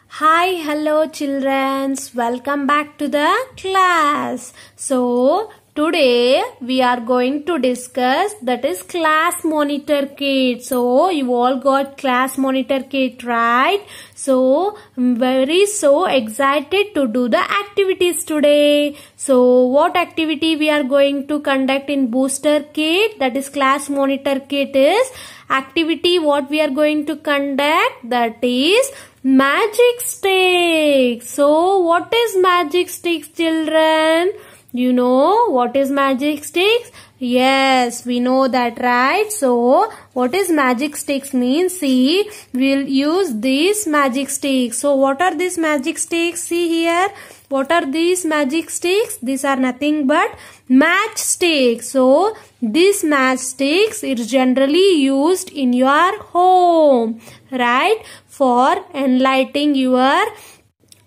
Hi, hello children. Welcome back to the class. So, today we are going to discuss that is class monitor kit. So, you all got class monitor kit, right? So, I'm so excited to do the activities today. So, what activity we are going to conduct in booster kit, that is class monitor kit, is activity what we are going to conduct, that is magic sticks. So what is magic sticks, children? You know what is magic sticks? Yes, we know that, right? So what is magic sticks means? See, we'll use these magic sticks. So what are these magic sticks? See here. What are these magic sticks? These are nothing but matchsticks. So these matchsticks is generally used in your home, right? For enlightening your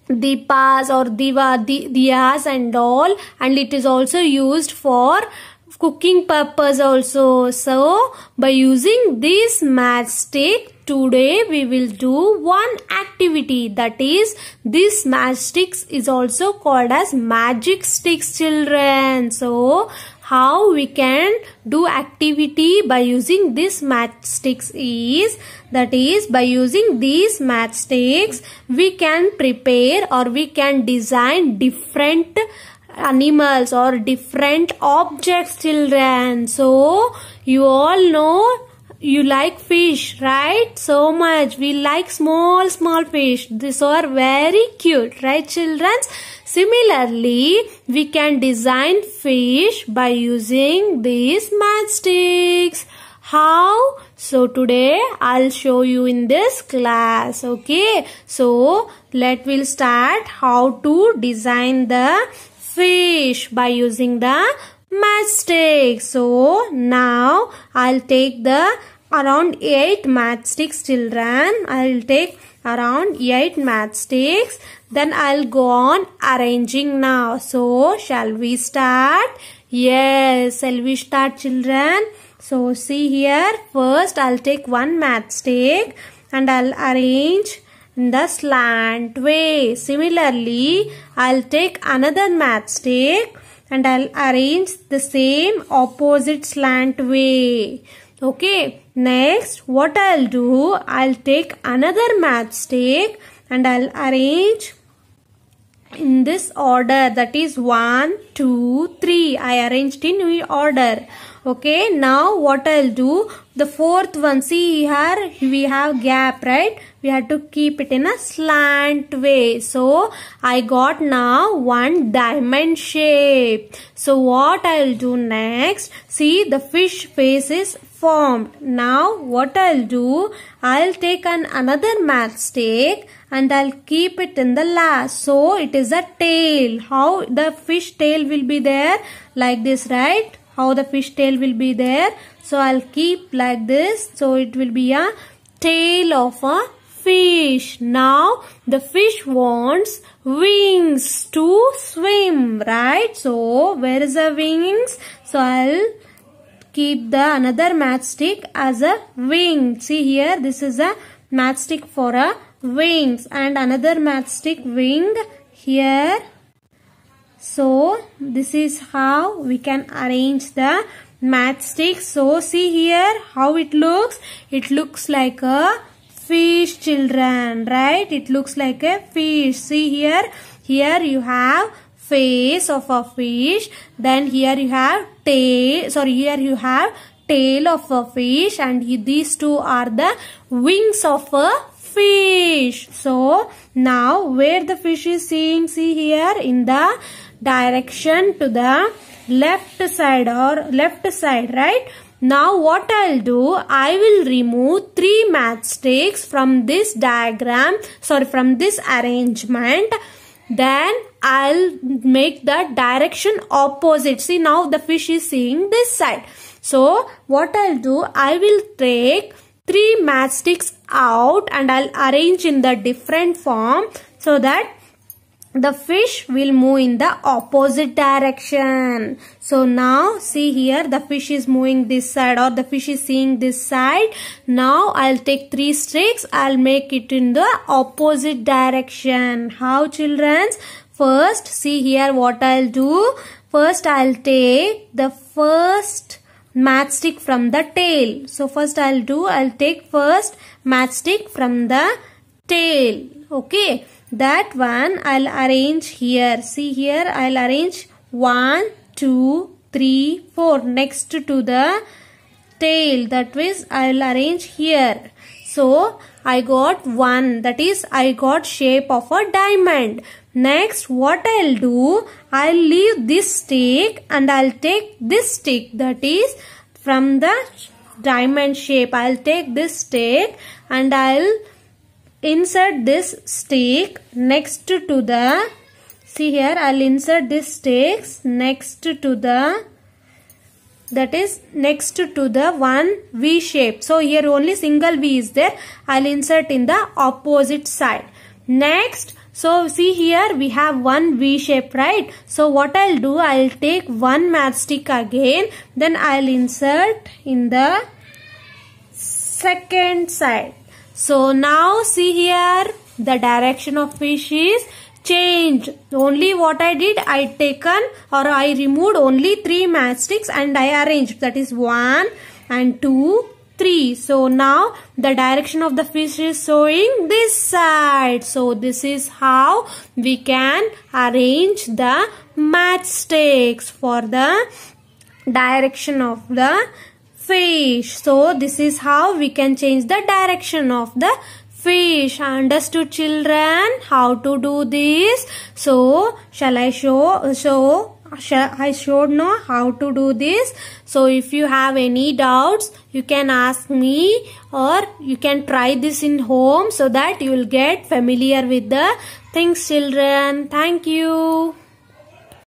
dipas or diyas and all, and it is also used for cooking purpose also. So by using this matchstick, today we will do one activity, that is this matchsticks is also called as magic sticks, children. So how we can do activity by using this matchsticks is, that is by using these matchsticks we can prepare or we can design different animals or different objects, children. So you all know you like fish, right? So much we like small fish. These are very cute, right, children? Similarly, we can design fish by using these matchsticks. How? So today I'll show you in this class. Okay, so we'll start how to design the fish by using the matchsticks. So now I'll take the around 8 matchsticks, children. I'll take around 8 matchsticks. Then I'll go on arranging now. So shall we start? Yes, shall we start, children? So see here, first I'll take one matchstick and I'll arrange in the slant way. Similarly, I'll take another matchstick and I'll arrange the same opposite slant way. Okay, next what I'll do, I'll take another matchstick and I'll arrange in this order, that is 1, 2, 3. I arranged in order. Okay, now what I'll do, the fourth one, see here we have gap, right? We have to keep it in a slant way. So I got now one diamond shape. So what I'll do next, see the fish face is formed. Now what I'll do, I'll take another matchstick and I'll keep it in the last. So it is a tail. How the fish tail will be there? Like this, right? How the fish tail will be there. So I'll keep like this. So it will be a tail of a fish. Now the fish wants wings to swim, right? So where is the wings? So I'll keep the another matchstick as a wing. See here, this is a matchstick for a wings and another matchstick wing here. So this is how we can arrange the matchsticks. So see here how it looks. It looks like a fish, children, right? It looks like a fish. See here, here you have face of a fish, then here you have here you have tail of a fish, and these two are the wings of a fish. So now where the fish is seeing, see here in the direction to the left side, right? Now what I'll do, I will remove 3 matchsticks from this diagram, from this arrangement. Then I'll make the direction opposite. See, now the fish is seeing this side. So what I'll do, I will take 3 matchsticks out and I'll arrange in the different form so that the fish will move in the opposite direction. So now see here, the fish is moving this side, or the fish is seeing this side. Now I'll take 3 sticks, I'll make it in the opposite direction. How, children? First, see here what I'll do. First I'll take the first matchstick from the tail. So first I'll take first matchstick from the tail. Okay, that one I'll arrange here. See here, I'll arrange 1, 2, 3, 4 next to the tail. That is, I'll arrange here. So I got 1, that is, I got shape of a diamond. Next, what I'll do, I'll leave this stick and I'll take this stick, that is from the diamond shape. I'll take this stick and I'll insert this stick next to the, see here, I'll insert this sticks next to the, that is next to the one V shape. So here only single V is there. I'll insert in the opposite side. Next, so see here we have one V shape, right? So what I'll do, I'll take one matchstick again, then I'll insert in the second side. So now see here, the direction of fish is changed. Only what I did, I removed only 3 matchsticks and I arranged, that is 1 and 2, 3. So now the direction of the fish is showing this side. So this is how we can arrange the matchsticks for the direction of the fish. So this is how we can change the direction of the fish. Understood, children, how to do this? So shall I show? I showed now how to do this. So if you have any doubts, you can ask me, or you can try this in home so that you will get familiar with the things, children. Thank you.